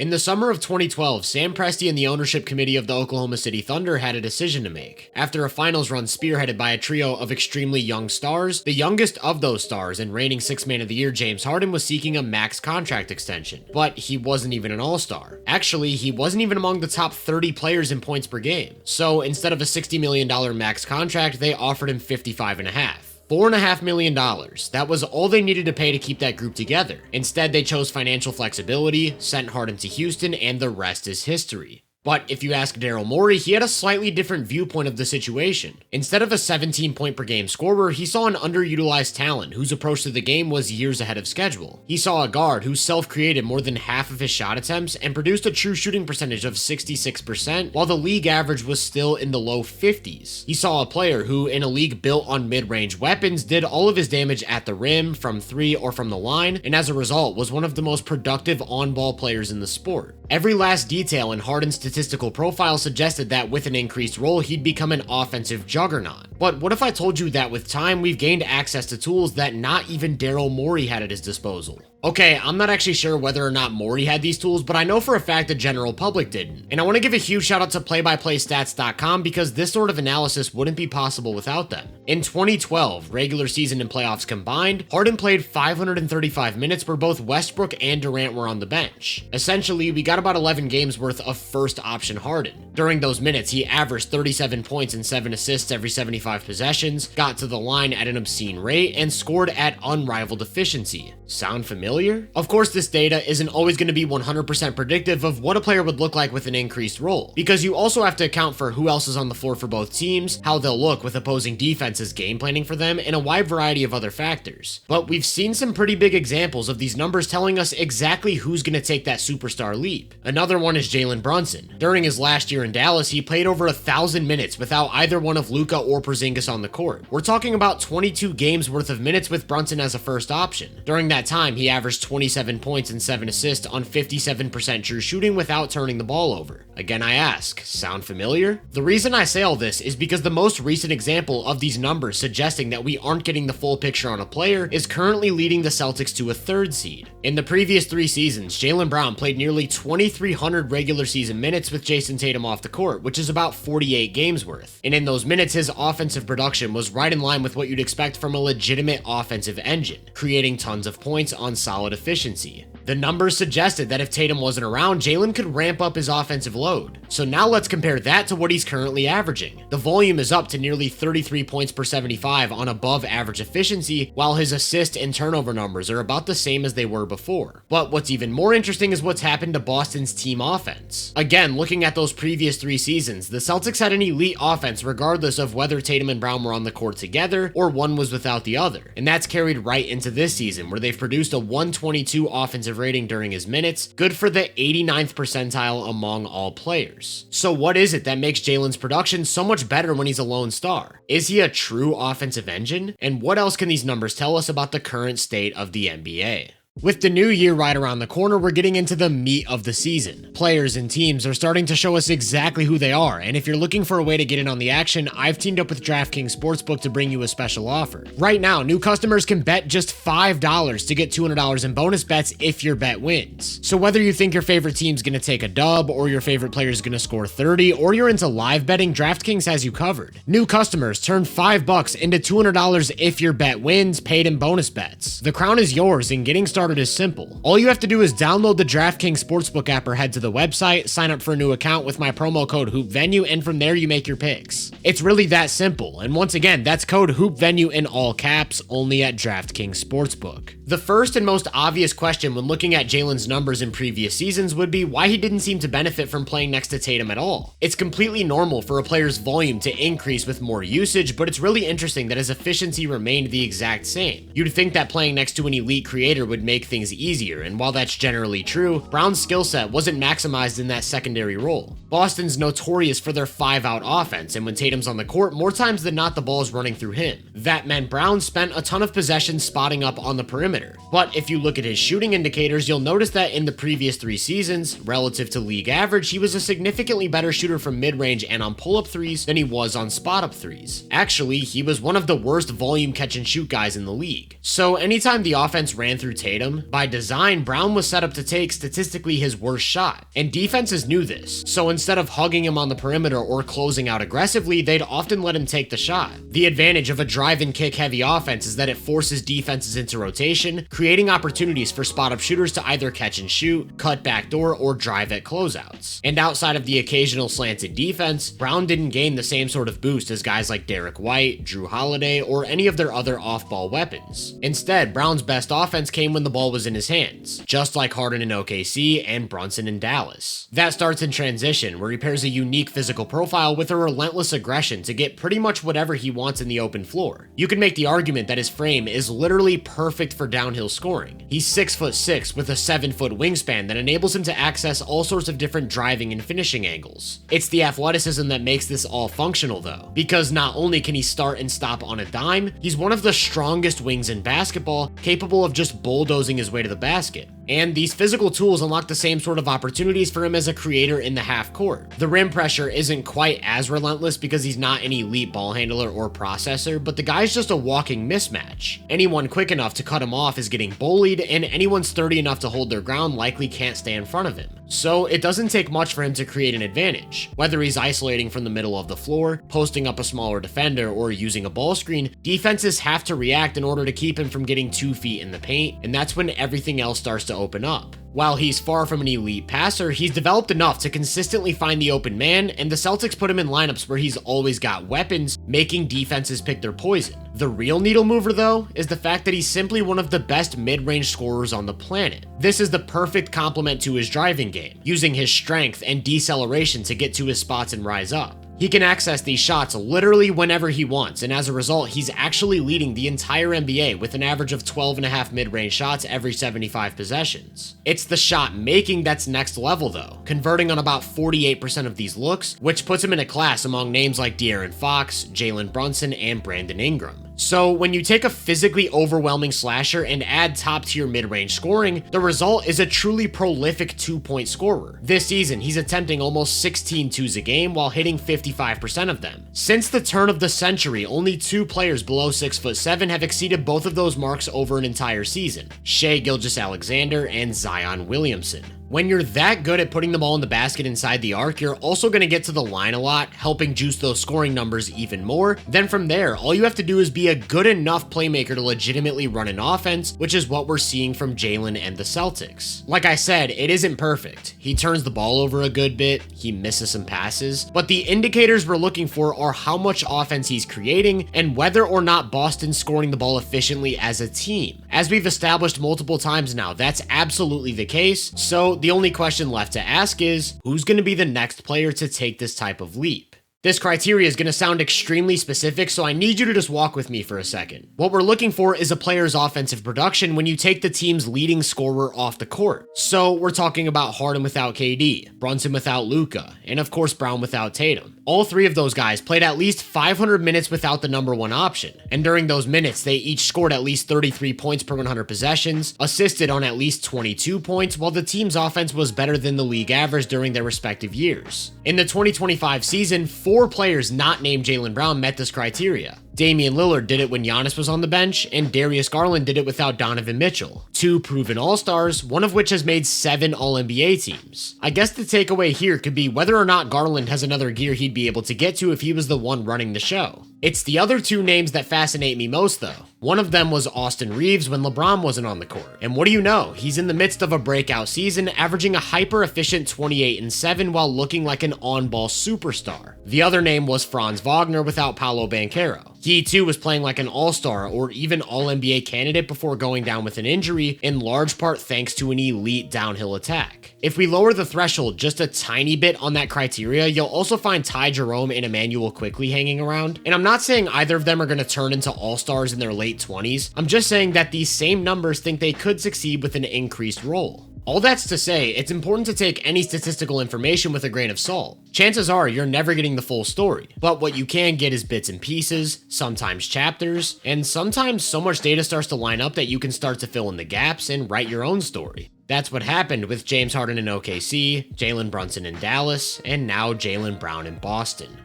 In the summer of 2012, Sam Presti and the ownership committee of the Oklahoma City Thunder had a decision to make. After a finals run spearheaded by a trio of extremely young stars, the youngest of those stars and reigning sixth man of the year, James Harden, was seeking a max contract extension. But he wasn't even an all-star. Actually, he wasn't even among the top 30 players in points per game. So instead of a $60 million max contract, they offered him $55.5 million. $4.5 million. That was all they needed to pay to keep that group together. Instead, they chose financial flexibility, sent Harden to Houston, and the rest is history. But if you ask Daryl Morey, he had a slightly different viewpoint of the situation. Instead of a 17-point per game scorer, he saw an underutilized talent whose approach to the game was years ahead of schedule. He saw a guard who self-created more than half of his shot attempts and produced a true shooting percentage of 66%, while the league average was still in the low 50s. He saw a player who, in a league built on mid-range weapons, did all of his damage at the rim, from three, or from the line, and as a result was one of the most productive on-ball players in the sport. Every last detail in Harden's statistical profile suggested that with an increased role, he'd become an offensive juggernaut. But what if I told you that with time, we've gained access to tools that not even Daryl Morey had at his disposal? Okay, I'm not actually sure whether or not Morey had these tools, but I know for a fact the general public didn't. And I want to give a huge shout out to playbyplaystats.com because this sort of analysis wouldn't be possible without them. In 2012, regular season and playoffs combined, Harden played 535 minutes where both Westbrook and Durant were on the bench. Essentially, we got about 11 games worth of first option Harden. During those minutes, he averaged 37 points and 7 assists every 75 possessions, got to the line at an obscene rate, and scored at unrivaled efficiency. Sound familiar? Of course, this data isn't always going to be 100% predictive of what a player would look like with an increased role, because you also have to account for who else is on the floor for both teams, how they'll look with opposing defenses game planning for them, and a wide variety of other factors. But we've seen some pretty big examples of these numbers telling us exactly who's going to take that superstar leap. Another one is Jaylen Brunson. During his last year in Dallas, he played over 1,000 minutes without either one of Luka or Porzingis on the court. We're talking about 22 games worth of minutes with Brunson as a first option. During that time, he averaged 27 points and 7 assists on 57% true shooting without turning the ball over. Again, I ask, sound familiar? The reason I say all this is because the most recent example of these numbers suggesting that we aren't getting the full picture on a player is currently leading the Celtics to a 3rd seed. In the previous 3 seasons, Jaylen Brown played nearly 2,300 regular season minutes with Jason Tatum off the court, which is about 48 games worth. And in those minutes, his offensive production was right in line with what you'd expect from a legitimate offensive engine, creating tons of points on solid efficiency. The numbers suggested that if Tatum wasn't around, Jaylen could ramp up his offensive load. So now let's compare that to what he's currently averaging. The volume is up to nearly 33 points per 75 on above average efficiency, while his assist and turnover numbers are about the same as they were before. But what's even more interesting is what's happened to Boston's team offense. Again, looking at those previous 3 seasons, the Celtics had an elite offense regardless of whether Tatum and Brown were on the court together or one was without the other. And that's carried right into this season, where they've produced a 122 offensive rating during his minutes, good for the 89th percentile among all players. So what is it that makes Jaylen's production so much better when he's a lone star? Is he a true offensive engine? And what else can these numbers tell us about the current state of the NBA? With the new year right around the corner, we're getting into the meat of the season. Players and teams are starting to show us exactly who they are, and if you're looking for a way to get in on the action, I've teamed up with DraftKings Sportsbook to bring you a special offer. Right now, new customers can bet just $5 to get $200 in bonus bets if your bet wins. So whether you think your favorite team's gonna take a dub, or your favorite player's gonna score 30, or you're into live betting, DraftKings has you covered. New customers turn $5 into $200 if your bet wins, paid in bonus bets. The crown is yours, and getting started is simple. All you have to do is download the DraftKings Sportsbook app or head to the website, sign up for a new account with my promo code HoopVenue, and from there you make your picks. It's really that simple, and once again, that's code HoopVenue in all caps, only at DraftKings Sportsbook. The first and most obvious question when looking at Jaylen's numbers in previous seasons would be why he didn't seem to benefit from playing next to Tatum at all. It's completely normal for a player's volume to increase with more usage, but it's really interesting that his efficiency remained the exact same. You'd think that playing next to an elite creator would make things easier, and while that's generally true, Brown's skill set wasn't maximized in that secondary role. Boston's notorious for their 5-out offense, and when Tatum's on the court, more times than not the ball's running through him. That meant Brown spent a ton of possessions spotting up on the perimeter. But if you look at his shooting indicators, you'll notice that in the previous 3 seasons, relative to league average, he was a significantly better shooter from mid-range and on pull-up threes than he was on spot-up threes. Actually, he was one of the worst volume catch-and-shoot guys in the league. So anytime the offense ran through Tatum, Tatum. By design, Brown was set up to take statistically his worst shot, and defenses knew this, so instead of hugging him on the perimeter or closing out aggressively, they'd often let him take the shot. The advantage of a drive and kick heavy offense is that it forces defenses into rotation, creating opportunities for spot up shooters to either catch and shoot, cut backdoor, or drive at closeouts. And outside of the occasional slanted defense, Brown didn't gain the same sort of boost as guys like Derek White, Drew Holiday, or any of their other off-ball weapons. Instead, Brown's best offense came when the ball was in his hands, just like Harden in OKC and Brunson in Dallas. That starts in transition, where he pairs a unique physical profile with a relentless aggression to get pretty much whatever he wants in the open floor. You can make the argument that his frame is literally perfect for downhill scoring. He's 6'6" with a 7-foot wingspan that enables him to access all sorts of different driving and finishing angles. It's the athleticism that makes this all functional though, because not only can he start and stop on a dime, he's one of the strongest wings in basketball, capable of just bulldozing his way to the basket. And these physical tools unlock the same sort of opportunities for him as a creator in the half court. The rim pressure isn't quite as relentless because he's not an elite ball handler or processor, but the guy's just a walking mismatch. Anyone quick enough to cut him off is getting bullied, and anyone sturdy enough to hold their ground likely can't stay in front of him. So it doesn't take much for him to create an advantage. Whether he's isolating from the middle of the floor, posting up a smaller defender, or using a ball screen, defenses have to react in order to keep him from getting 2 feet in the paint, and that's when everything else starts to open up. While he's far from an elite passer, he's developed enough to consistently find the open man, and the Celtics put him in lineups where he's always got weapons, making defenses pick their poison. The real needle mover, though, is the fact that he's simply one of the best mid-range scorers on the planet. This is the perfect complement to his driving game, using his strength and deceleration to get to his spots and rise up. He can access these shots literally whenever he wants, and as a result, he's actually leading the entire NBA with an average of 12.5 mid-range shots every 75 possessions. It's the shot making that's next level though, converting on about 48% of these looks, which puts him in a class among names like De'Aaron Fox, Jalen Brunson, and Brandon Ingram. So when you take a physically overwhelming slasher and add top-tier mid-range scoring, the result is a truly prolific 2-point scorer. This season, he's attempting almost 16 twos a game while hitting 55% of them. Since the turn of the century, only 2 players below 6'7" have exceeded both of those marks over an entire season: Shai Gilgeous-Alexander and Zion Williamson. When you're that good at putting the ball in the basket inside the arc, you're also going to get to the line a lot, helping juice those scoring numbers even more. Then from there, all you have to do is be a good enough playmaker to legitimately run an offense, which is what we're seeing from Jaylen and the Celtics. Like I said, it isn't perfect. He turns the ball over a good bit, he misses some passes, but the indicators we're looking for are how much offense he's creating and whether or not Boston's scoring the ball efficiently as a team. As we've established multiple times now, that's absolutely the case, so the only question left to ask is, who's going to be the next player to take this type of leap? This criteria is going to sound extremely specific, so I need you to just walk with me for a second. What we're looking for is a player's offensive production when you take the team's leading scorer off the court. So we're talking about Harden without KD, Brunson without Luka, and of course Brown without Tatum. All 3 of those guys played at least 500 minutes without the number 1 option, and during those minutes they each scored at least 33 points per 100 possessions, assisted on at least 22 points, while the team's offense was better than the league average during their respective years. In the 2025 season, 4 players not named Jaylen Brown met this criteria. Damian Lillard did it when Giannis was on the bench, and Darius Garland did it without Donovan Mitchell. 2 proven all-stars, one of which has made 7 All-NBA teams. I guess the takeaway here could be whether or not Garland has another gear he'd be able to get to if he was the one running the show. It's the other 2 names that fascinate me most though. One of them was Austin Reeves when LeBron wasn't on the court. And what do you know? He's in the midst of a breakout season, averaging a hyper-efficient 28-7 while looking like an on-ball superstar. The other name was Franz Wagner without Paolo Banchero. He too was playing like an all-star or even all-NBA candidate before going down with an injury, in large part thanks to an elite downhill attack. If we lower the threshold just a tiny bit on that criteria, you'll also find Ty Jerome and Emmanuel Quickley hanging around. And I'm not saying either of them are going to turn into all-stars in their late 20s. I'm just saying that these same numbers think they could succeed with an increased role. All that's to say, it's important to take any statistical information with a grain of salt. Chances are you're never getting the full story, but what you can get is bits and pieces, sometimes chapters, and sometimes so much data starts to line up that you can start to fill in the gaps and write your own story. That's what happened with James Harden in OKC, Jalen Brunson in Dallas, and now Jaylen Brown in Boston.